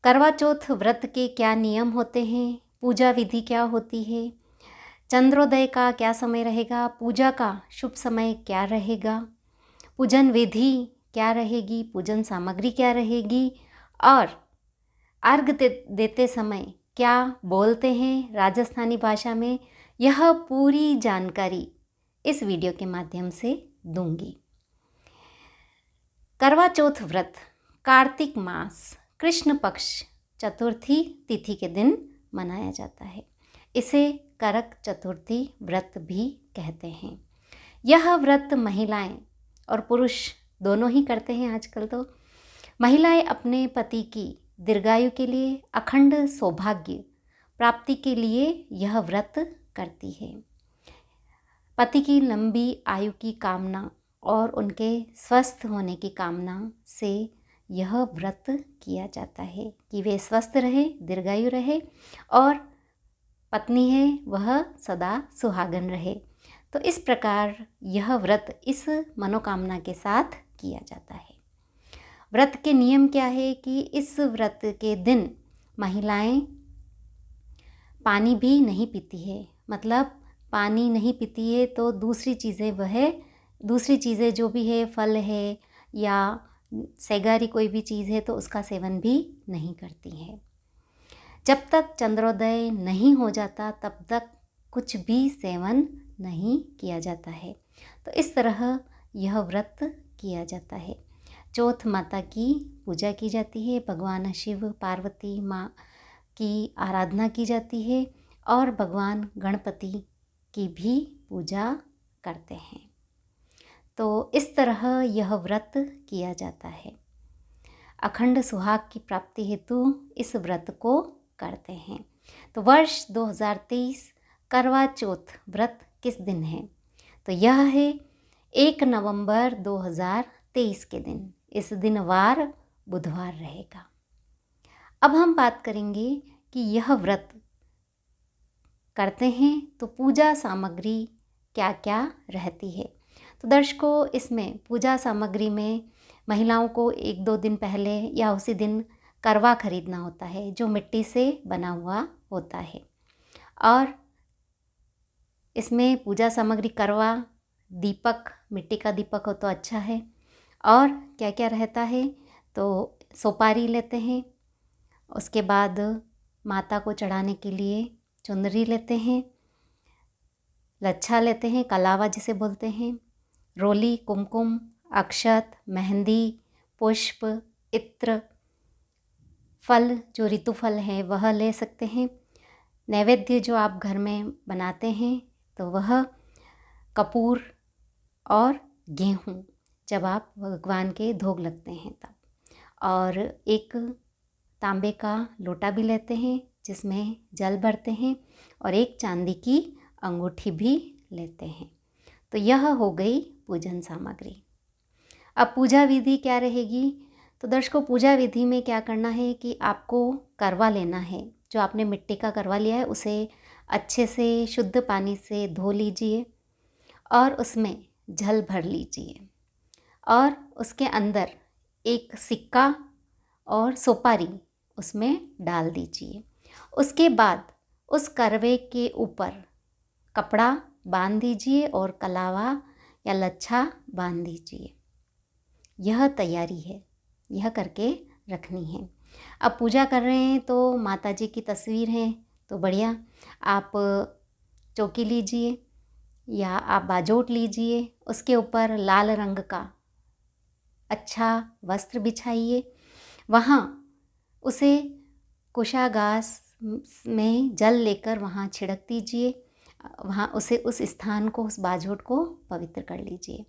करवा चौथ व्रत के क्या नियम होते हैं, पूजा विधि क्या होती है, चंद्रोदय का क्या समय रहेगा, पूजा का शुभ समय क्या रहेगा, पूजन विधि क्या रहेगी, पूजन सामग्री क्या रहेगी और अर्घ देते समय क्या बोलते हैं राजस्थानी भाषा में, यह पूरी जानकारी इस वीडियो के माध्यम से दूंगी। करवा चौथ व्रत कार्तिक मास कृष्ण पक्ष चतुर्थी तिथि के दिन मनाया जाता है। इसे करक चतुर्थी व्रत भी कहते हैं। यह व्रत महिलाएं और पुरुष दोनों ही करते हैं आजकल। तो महिलाएं अपने पति की दीर्घायु के लिए, अखंड सौभाग्य प्राप्ति के लिए यह व्रत करती है। पति की लंबी आयु की कामना और उनके स्वस्थ होने की कामना से यह व्रत किया जाता है कि वे स्वस्थ रहे, दीर्घायु रहे और पत्नी है वह सदा सुहागन रहे। तो इस प्रकार यह व्रत इस मनोकामना के साथ किया जाता है। व्रत के नियम क्या है कि इस व्रत के दिन महिलाएं पानी भी नहीं पीती है। मतलब पानी नहीं पीती है तो दूसरी चीज़ें जो भी है, फल है या सेगारी कोई भी चीज़ है तो उसका सेवन भी नहीं करती है। जब तक चंद्रोदय नहीं हो जाता तब तक कुछ भी सेवन नहीं किया जाता है। तो इस तरह यह व्रत किया जाता है। चौथ माता की पूजा की जाती है, भगवान शिव पार्वती माँ की आराधना की जाती है और भगवान गणपति की भी पूजा करते हैं। तो इस तरह यह व्रत किया जाता है। अखंड सुहाग की प्राप्ति हेतु इस व्रत को करते हैं। तो वर्ष 2023 करवा चौथ व्रत किस दिन है? तो यह है 1 नवंबर 2023 के दिन। इस दिन वार बुधवार रहेगा। अब हम बात करेंगे कि यह व्रत करते हैं तो पूजा सामग्री क्या क्या रहती है। तो दर्शकों, इसमें पूजा सामग्री में महिलाओं को 1-2 दिन पहले या उसी दिन करवा खरीदना होता है जो मिट्टी से बना हुआ होता है। और इसमें पूजा सामग्री करवा, दीपक, मिट्टी का दीपक हो तो अच्छा है। और क्या क्या रहता है तो सुपारी लेते हैं, उसके बाद माता को चढ़ाने के लिए चुनरी लेते हैं, लच्छा लेते हैं, कलावा जिसे बोलते हैं, रोली, कुमकुम, अक्षत, मेहंदी, पुष्प, इत्र, फल जो ऋतु फल है वह ले सकते हैं। नैवेद्य जो आप घर में बनाते हैं तो वह कपूर और गेहूँ जब आप भगवान के भोग लगते हैं तब। और एक तांबे का लोटा भी लेते हैं जिसमें जल भरते हैं और एक चांदी की अंगूठी भी लेते हैं। तो यह हो गई पूजन सामग्री। अब पूजा विधि क्या रहेगी? तो दर्शकों, पूजा विधि में क्या करना है कि आपको करवा लेना है। जो आपने मिट्टी का करवा लिया है उसे अच्छे से शुद्ध पानी से धो लीजिए और उसमें जल भर लीजिए और उसके अंदर एक सिक्का और सुपारी उसमें डाल दीजिए। उसके बाद उस करवे के ऊपर कपड़ा बांध दीजिए और कलावा या लच्छा बांध दीजिए। यह तैयारी है, यह करके रखनी है। अब पूजा कर रहे हैं तो माता जी की तस्वीर है तो बढ़िया, आप चौकी लीजिए या आप बाजोट लीजिए, उसके ऊपर लाल रंग का अच्छा वस्त्र बिछाइए। वहाँ उसे कुशागास में जल लेकर वहाँ छिड़क दीजिए। वहाँ उस स्थान को, उस बाजोट को पवित्र कर लीजिए।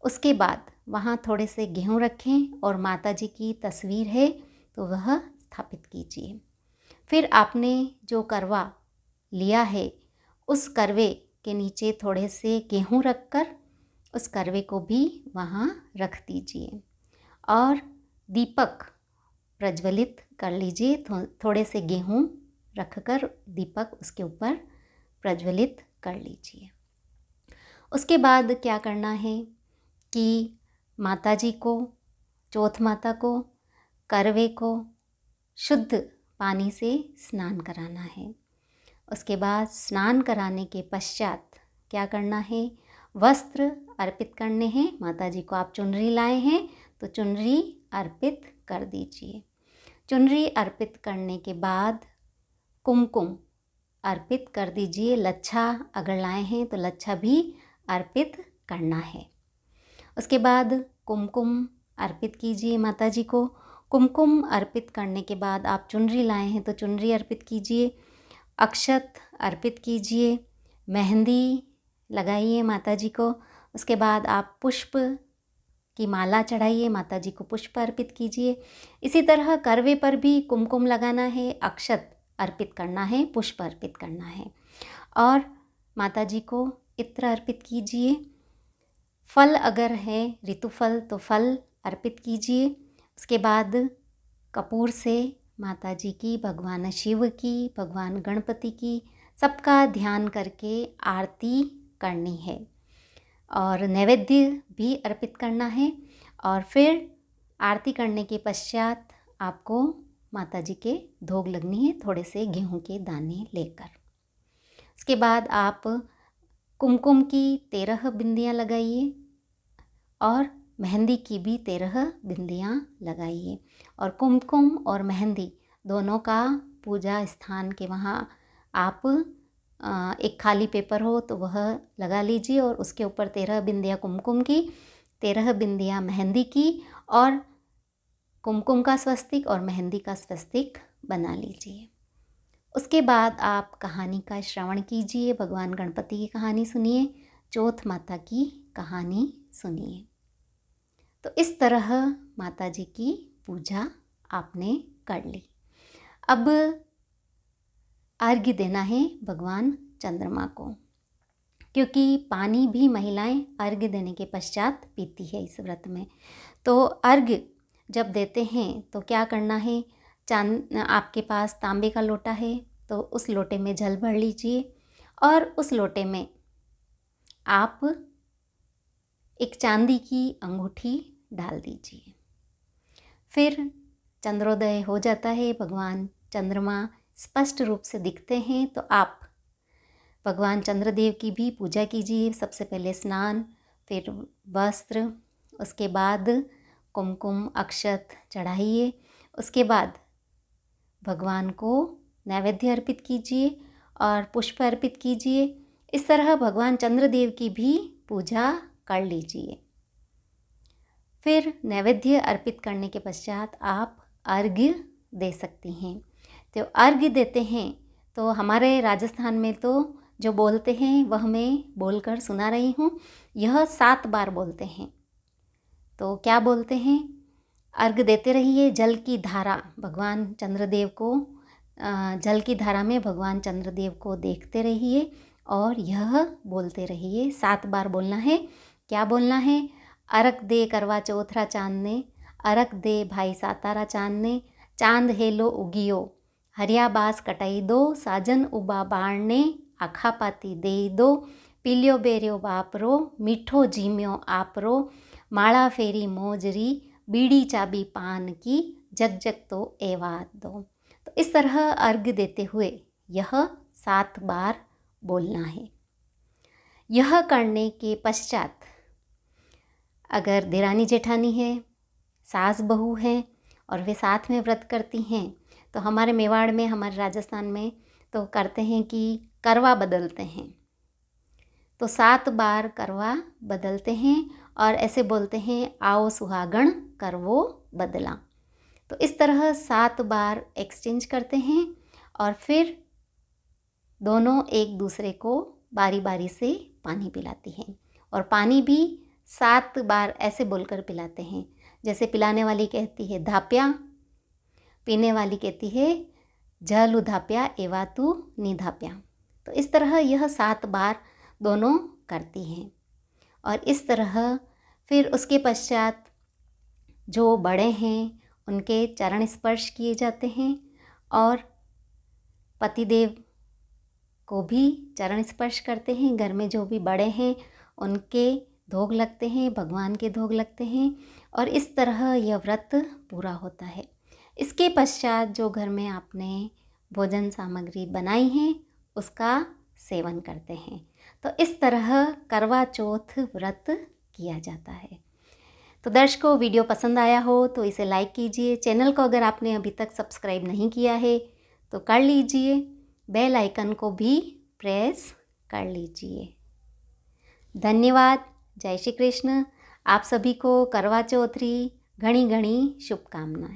उसके बाद वहाँ थोड़े से गेहूँ रखें और माता जी की तस्वीर है तो वह स्थापित कीजिए। फिर आपने जो करवा लिया है उस करवे के नीचे थोड़े से गेहूँ रखकर उस करवे को भी वहाँ रख दीजिए और दीपक प्रज्वलित कर लीजिए। थोड़े से गेहूँ रखकर दीपक उसके ऊपर प्रज्वलित कर लीजिए। उसके बाद क्या करना है कि माता जी को, चौथ माता को, करवे को शुद्ध पानी से स्नान कराना है। उसके बाद स्नान कराने के पश्चात क्या करना है, वस्त्र अर्पित करने हैं। माता जी को आप चुनरी लाए हैं तो चुनरी अर्पित कर दीजिए। चुनरी अर्पित करने के बाद कुमकुम अर्पित कर दीजिए। लच्छा अगर लाए हैं तो लच्छा भी अर्पित करना है। उसके बाद कुमकुम अर्पित कीजिए माता जी को। कुमकुम अर्पित करने के बाद आप चुनरी लाए हैं तो चुनरी अर्पित कीजिए। अक्षत अर्पित कीजिए। मेहंदी लगाइए माता जी को। उसके बाद आप पुष्प की माला चढ़ाइए, माता जी को पुष्प अर्पित कीजिए। इसी तरह करवे पर भी कुमकुम लगाना है, अक्षत अर्पित करना है, पुष्प अर्पित करना है और माता जी को इत्र अर्पित कीजिए। फल अगर है ऋतुफल तो फल अर्पित कीजिए। उसके बाद कपूर से माता जी की, भगवान शिव की, भगवान गणपति की, सबका ध्यान करके आरती करनी है और नैवेद्य भी अर्पित करना है। और फिर आरती करने के पश्चात आपको माता जी के भोग लगनी है, थोड़े से गेहूं के दाने लेकर। उसके बाद आप कुमकुम की 13 बिंदियाँ लगाइए और मेहंदी की भी 13 बिंदियाँ लगाइए। और कुमकुम और मेहंदी दोनों का पूजा स्थान के वहाँ आप एक खाली पेपर हो तो वह लगा लीजिए और उसके ऊपर 13 बिंदियाँ कुमकुम की, 13 बिंदियाँ मेहंदी की और कुमकुम का स्वस्तिक और मेहंदी का स्वस्तिक बना लीजिए। उसके बाद आप कहानी का श्रवण कीजिए, भगवान गणपति की कहानी सुनिए, चौथ माता की कहानी सुनिए। तो इस तरह माता जी की पूजा आपने कर ली। अब अर्घ्य देना है भगवान चंद्रमा को, क्योंकि पानी भी महिलाएं अर्घ्य देने के पश्चात पीती है इस व्रत में। तो अर्घ्य जब देते हैं तो क्या करना है, आपके पास तांबे का लोटा है तो उस लोटे में जल भर लीजिए और उस लोटे में आप एक चांदी की अंगूठी डाल दीजिए। फिर चंद्रोदय हो जाता है, भगवान चंद्रमा स्पष्ट रूप से दिखते हैं तो आप भगवान चंद्रदेव की भी पूजा कीजिए। सबसे पहले स्नान, फिर वस्त्र, उसके बाद कुमकुम अक्षत चढ़ाइए। उसके बाद भगवान को नैवेद्य अर्पित कीजिए और पुष्प अर्पित कीजिए। इस तरह भगवान चंद्रदेव की भी पूजा कर लीजिए। फिर नैवेद्य अर्पित करने के पश्चात आप अर्घ्य दे सकती हैं। तो अर्घ्य देते हैं तो हमारे राजस्थान में तो जो बोलते हैं वह मैं बोलकर सुना रही हूँ। यह 7 बार बोलते हैं। तो क्या बोलते हैं, अर्घ्य देते रहिए, जल की धारा भगवान चंद्रदेव को, जल की धारा में भगवान चंद्रदेव को देखते रहिए और यह बोलते रहिए। 7 बार बोलना है। क्या बोलना है, अरक दे करवा चौथरा चांद ने, अरक दे भाई सातारा चांद ने, चांद हेलो उगियो, हरिया बास कटाई दो, साजन उबा बाण ने, आखा पाती दे दो, पीलियो बेरियो बापरो, मीठो जीम्यो आपरो, माला फेरी मोजरी, बीड़ी चाबी पान की, जग जग तो एवाद दो। तो इस तरह अर्घ्य देते हुए यह 7 बार बोलना है। यह करने के पश्चात अगर देरानी जेठानी है, सास बहू है और वे साथ में व्रत करती हैं तो हमारे मेवाड़ में, हमारे राजस्थान में तो करते हैं कि करवा बदलते हैं। तो 7 बार करवा बदलते हैं और ऐसे बोलते हैं, आओ सुहागण करवो बदला। तो इस तरह 7 बार एक्सचेंज करते हैं और फिर दोनों एक दूसरे को बारी बारी से पानी पिलाती हैं और पानी भी 7 बार ऐसे बोलकर पिलाते हैं। जैसे पिलाने वाली कहती है धाप्या, पीने वाली कहती है जल उधाप्या एवा तू निधाप्या। तो इस तरह यह 7 बार दोनों करती हैं। और इस तरह फिर उसके पश्चात जो बड़े हैं उनके चरण स्पर्श किए जाते हैं और पतिदेव को भी चरण स्पर्श करते हैं। घर में जो भी बड़े हैं उनके धोग लगते हैं, भगवान के धोग लगते हैं और इस तरह यह व्रत पूरा होता है। इसके पश्चात जो घर में आपने भोजन सामग्री बनाई है उसका सेवन करते हैं। तो इस तरह करवा चौथ व्रत किया जाता है। तो दर्शकों, वीडियो पसंद आया हो तो इसे लाइक कीजिए। चैनल को अगर आपने अभी तक सब्सक्राइब नहीं किया है तो कर लीजिए। बेल आइकन को भी प्रेस कर लीजिए। धन्यवाद। जय श्री कृष्ण। आप सभी को करवा चौथ री घणी घणी शुभकामनाएं।